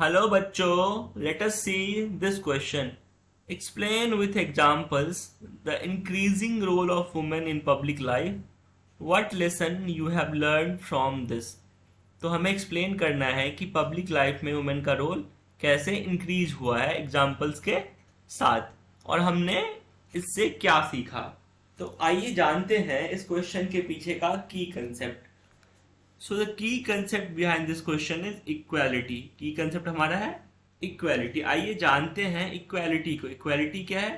Hello बच्चों, let us see this question. Explain with examples the increasing role of women in public life. What lesson you have learned from this? तो हमें explain करना है कि public life में women का role कैसे increase हुआ है examples के साथ और हमने इससे क्या सीखा. तो आइए जानते हैं इस question के पीछे का key concept. So the key concept behind this question is equality. Key concept हमारा है equality. आइए जानते हैं equality को. Equality क्या है?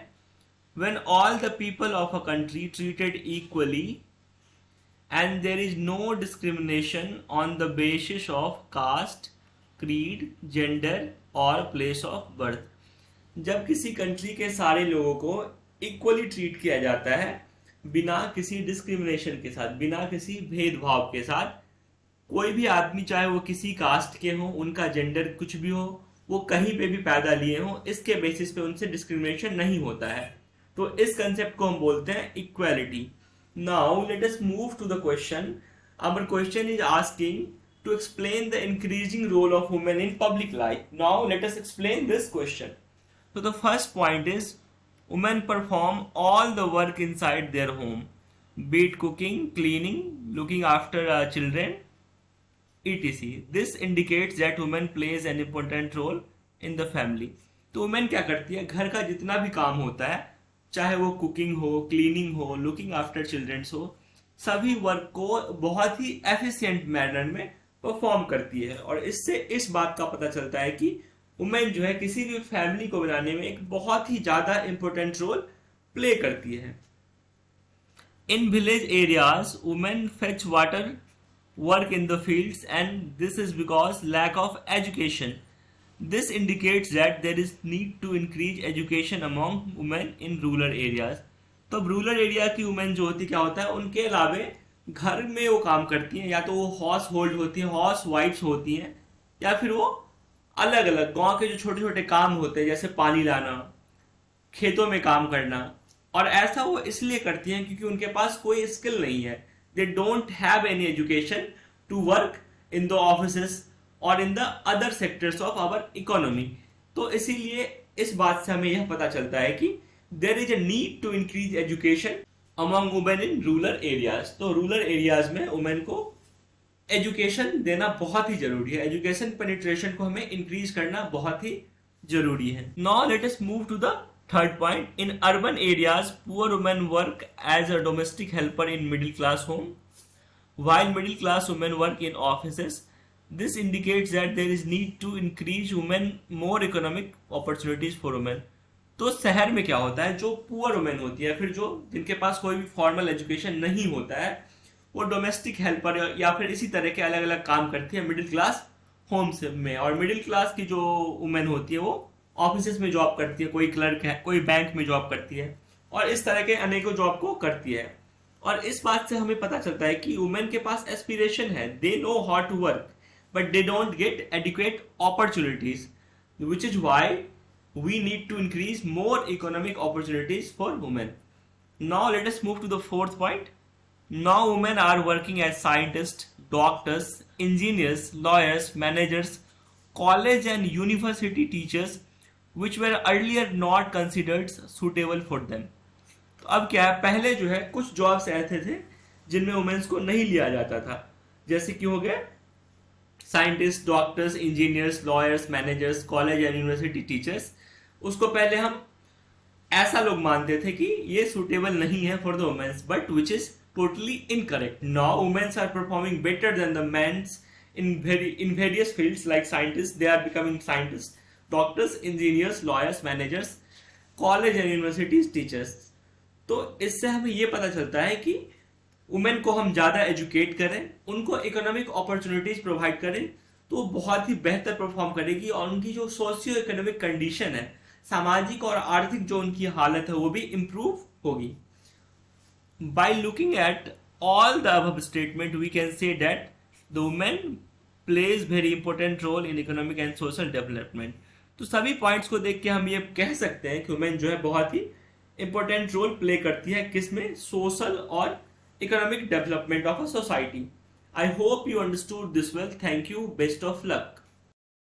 When all the people of a country treated equally and there is no discrimination on the basis of caste, creed, gender or place of birth. जब किसी कंट्री के सारे लोगों को इक्वली ट्रीट किया जाता है बिना किसी डिस्क्रिमिनेशन के साथ, बिना किसी भेदभाव के साथ, कोई भी आदमी चाहे वो किसी कास्ट के हो, उनका जेंडर कुछ भी हो, वो कहीं पे भी पैदा लिए हो, इसके बेसिस पे उनसे डिस्क्रिमिनेशन नहीं होता है. तो इस कंसेप्ट को हम बोलते हैं equality. Now let us move to the question. Our question is asking to explain the increasing role of women in public life. Now let us explain this question. So the first point is women perform all the work inside their home, be it cooking, cleaning, looking after children, etc. This indicates that women plays an important role in the family. तो women क्या करती है, घर का जितना भी काम होता है, चाहे वो कुकिंग हो, क्लीनिंग हो, लुकिंग आफ्टर चिल्ड्रंस हो, सभी वर्क को बहुत ही एफिशिएंट मैनर में परफॉर्म करती है. और इससे इस बात का पता चलता है कि वुमेन जो है किसी भी फैमिली को बनाने में एक बहुत ही ज्यादा इंपॉर्टेंट रोल प्ले करती है. In village areas women fetch water, work in the fields, and this is because lack of education. This indicates that there is need to increase education among women in rural areas. तो rural area की women जो होती क्या होता है, उनके अलावे घर में वो काम करती हैं, या तो वो हाउस होल्ड होती हैं, हाउस वाइफ्स होती हैं, या फिर वो अलग अलग गांव के जो छोटे छोटे काम होते हैं जैसे पानी लाना, खेतों में काम करना. और ऐसा वो इसलिए करती हैं क्योंकि उनके पास कोई स्किल नहीं है. They don't have any education to work in the offices or in the other sectors of our economy. तो इसीलिए इस बात से हमें यह पता चलता है कि there is a need to increase education among women in rural areas. तो rural areas में women को education देना बहुत ही जरूरी है. Education penetration को हमें increase करना बहुत ही जरूरी है. Now let us move to the third point. In urban areas, poor women work as a domestic helper in middle class home, while middle class women work in offices. This indicates that there is need to increase women more economic opportunities for women. तो शहर में क्या होता है, जो poor women होती है, फिर जो जिनके पास कोई भी फॉर्मल एजुकेशन नहीं होता है, वो डोमेस्टिक हेल्पर या फिर इसी तरह के अलग अलग काम करती है मिडिल क्लास होम्स में. और मिडिल क्लास की जो वुमेन होती है वो ऑफिस में जॉब करती है, कोई क्लर्क है, कोई बैंक में जॉब करती है, और इस तरह के अनेकों जॉब को करती है. और इस बात से हमें पता चलता है कि वुमेन के पास एस्पिरेशन है, they know how to work but they don't get adequate opportunities, which is why we need to increase more economic opportunities for women. Now let us move to the fourth point. Now women are working as scientist, doctors, engineers, lawyers, managers, college and university teachers, which were earlier not considered suitable for them. तो अब क्या है, पहले जो है कुछ jobs ऐसे थे जिनमें वुमेन्स को नहीं लिया जाता था, जैसे कि हो गए scientist, doctors, engineers, lawyers, managers, college and university teachers. उसको पहले हम ऐसा लोग मानते थे कि ये सुटेबल नहीं है for the womens, but which is totally incorrect. Now womens are performing better than the mens in various fields like scientists. They are becoming scientists, doctors, engineers, lawyers, managers, college and universities teachers. तो इससे हमें ये पता चलता है कि women को हम ज़्यादा एजुकेट करें, उनको इकोनॉमिक अपॉर्चुनिटीज प्रोवाइड करें, तो वो बहुत ही बेहतर परफॉर्म करेगी और उनकी जो सोशियो इकोनॉमिक कंडीशन है, सामाजिक और आर्थिक जो उनकी हालत है, वो भी इम्प्रूव होगी. By looking at all the above statement we can say that the women plays very important role in economic and social development. तो सभी पॉइंट्स को देख के हम ये कह सकते हैं कि वुमेन जो है बहुत ही इंपॉर्टेंट रोल प्ले करती है किसमें, सोशल और economic development of a society. I hope you understood this well. Thank you. Best of luck.